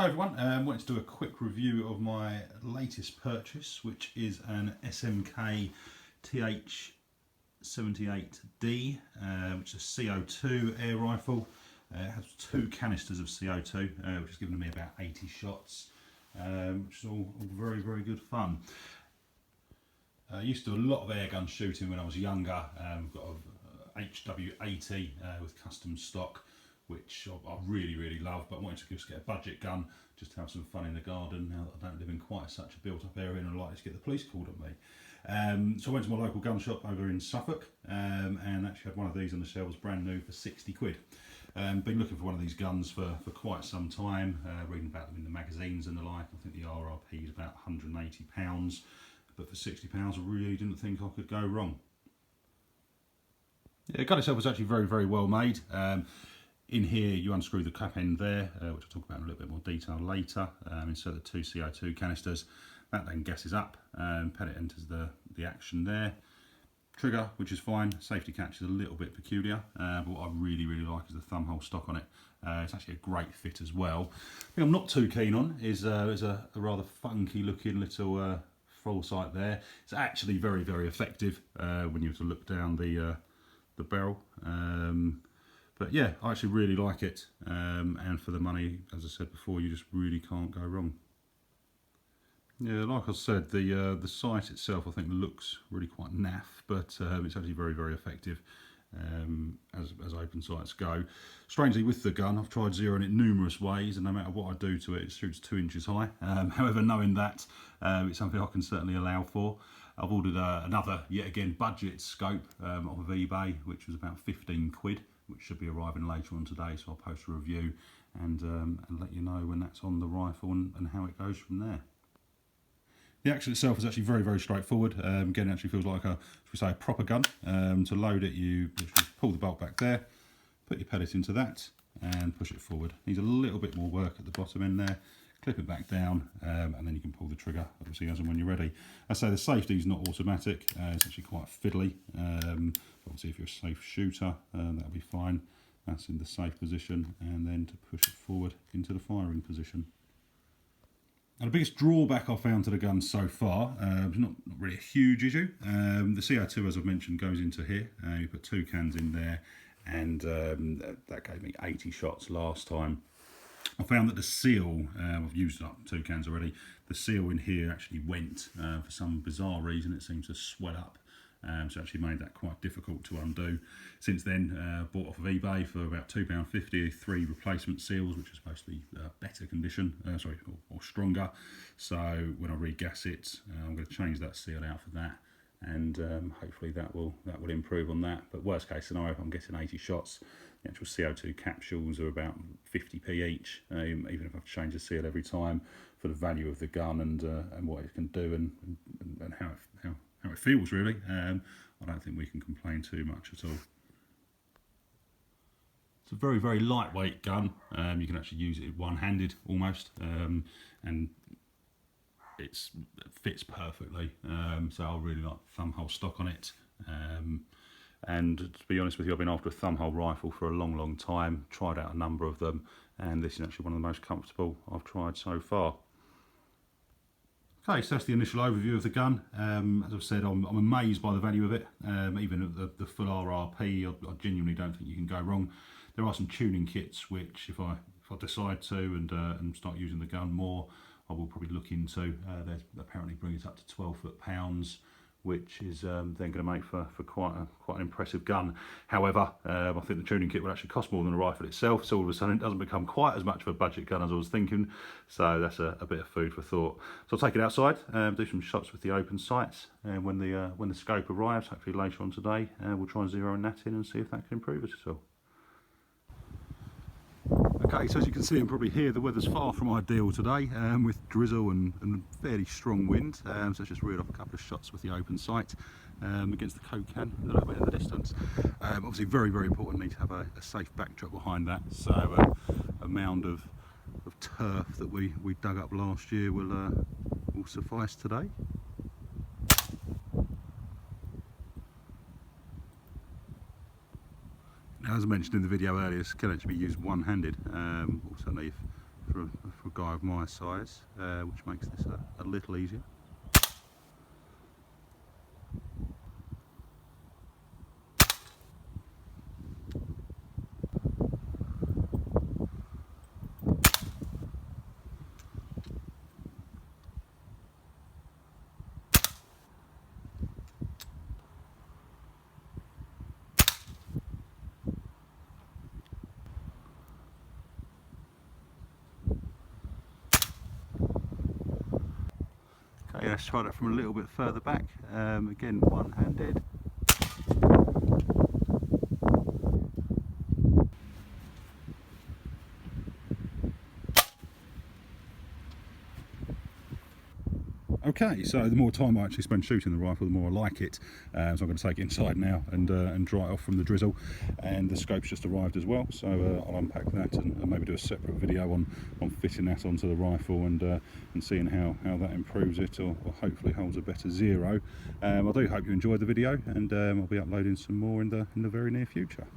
Hi everyone, wanted to do a quick review of my latest purchase, which is an SMK TH78D, which is a CO2 air rifle. It has 2 canisters of CO2, which has given me about 80 shots, which is all very, very good fun. I used to do a lot of airgun shooting when I was younger. Got a HW80 with custom stock, which I really, really love, but I wanted to just get a budget gun, just to have some fun in the garden now that I don't live in quite such a built-up area and I'm likely to get the police called at me. So I went to my local gun shop over in Suffolk and actually had one of these on the shelves brand new for 60 quid. Been looking for one of these guns for quite some time, reading about them in the magazines and the like. I think the RRP is about £180, but for £60 I really didn't think I could go wrong. Yeah, the gun itself was actually very, very well made. In here you unscrew the cap end there, which I'll talk about in a little bit more detail later. Insert the 2 CO2 canisters. That then gases up, pellet enters the action there. Trigger, which is fine. Safety catch is a little bit peculiar, but what I really, really like is the thumb hole stock on it. It's actually a great fit as well. The thing I'm not too keen on is a rather funky looking little full sight there. It's actually very, very effective when you were to look down the barrel. But yeah, I actually really like it, and for the money, as I said before, you just really can't go wrong. Yeah, like I said, the sight itself I think looks really quite naff, but it's actually very, very effective as open sights go. Strangely, with the gun, I've tried zeroing it numerous ways, and no matter what I do to it, it shoots 2 inches high. However, knowing that, it's something I can certainly allow for. I've ordered another, yet again, budget scope off of eBay, which was about 15 quid. Which should be arriving later on today, so I'll post a review and let you know when that's on the rifle and how it goes from there. The action itself is actually very, very straightforward. Again, it actually feels like a proper gun. To load it, you just pull the bolt back there, put your pellet into that, and push it forward. Needs a little bit more work at the bottom end there. Clip it back down, and then you can pull the trigger, obviously, as and when you're ready. I say the safety is not automatic. It's actually quite fiddly. Obviously, if you're a safe shooter, that'll be fine. That's in the safe position, and then to push it forward into the firing position. And the biggest drawback I've found to the gun so far, it's not really a huge issue. The CO2, as I've mentioned, goes into here. You put 2 cans in there, and that gave me 80 shots last time. I found that the seal, I've used up 2 cans already, the seal in here actually went, for some bizarre reason it seems to swell up, so it actually made that quite difficult to undo. Since then, bought off of eBay for about £2.50, 3 replacement seals, which are supposed to be better condition, or stronger. So when I re-gas it, I'm going to change that seal out for that, and hopefully that will improve on that. But worst case scenario, if I'm getting 80 shots, the actual CO2 capsules are about 50p each, even if I've changed the seal every time, for the value of the gun and what it can do and how it feels, really. I don't think we can complain too much at all. It's a very, very lightweight gun. You can actually use it one-handed almost, and it fits perfectly. So I really like thumb hole stock on it. And to be honest with you, I've been after a thumb hole rifle for a long, long time. Tried out a number of them, and this is actually one of the most comfortable I've tried so far. Okay, so that's the initial overview of the gun. As I've said, I'm amazed by the value of it. Even at the full RRP, I genuinely don't think you can go wrong. There are some tuning kits which, if I decide to and start using the gun more, I will probably look into. They apparently bring it up to 12 foot-pounds, which is then going to make for quite an impressive gun. However, I think the tuning kit will actually cost more than the rifle itself, so all of a sudden it doesn't become quite as much of a budget gun as I was thinking. So that's a bit of food for thought. So I'll take it outside, do some shots with the open sights, and when the scope arrives, hopefully later on today, we'll try and zero that in and see if that can improve it at all. Okay, so as you can see and probably hear, the weather's far from ideal today, with drizzle and fairly strong wind. So let's just reel off a couple of shots with the open sight against the coke can a little bit in the distance. Obviously very, very important, need to have a safe backdrop behind that. So a mound of turf that we dug up last year will suffice today. Now, as I mentioned in the video earlier, this can actually be used one-handed. Certainly for a guy of my size, which makes this a little easier. Okay, let's try that from a little bit further back. Again, one-handed. Okay, so the more time I actually spend shooting the rifle, the more I like it. So I'm going to take it inside now and dry it off from the drizzle. And the scope's just arrived as well, so I'll unpack that and maybe do a separate video on fitting that onto the rifle and seeing how that improves it, or hopefully holds a better zero. I do hope you enjoyed the video, and I'll be uploading some more in the very near future.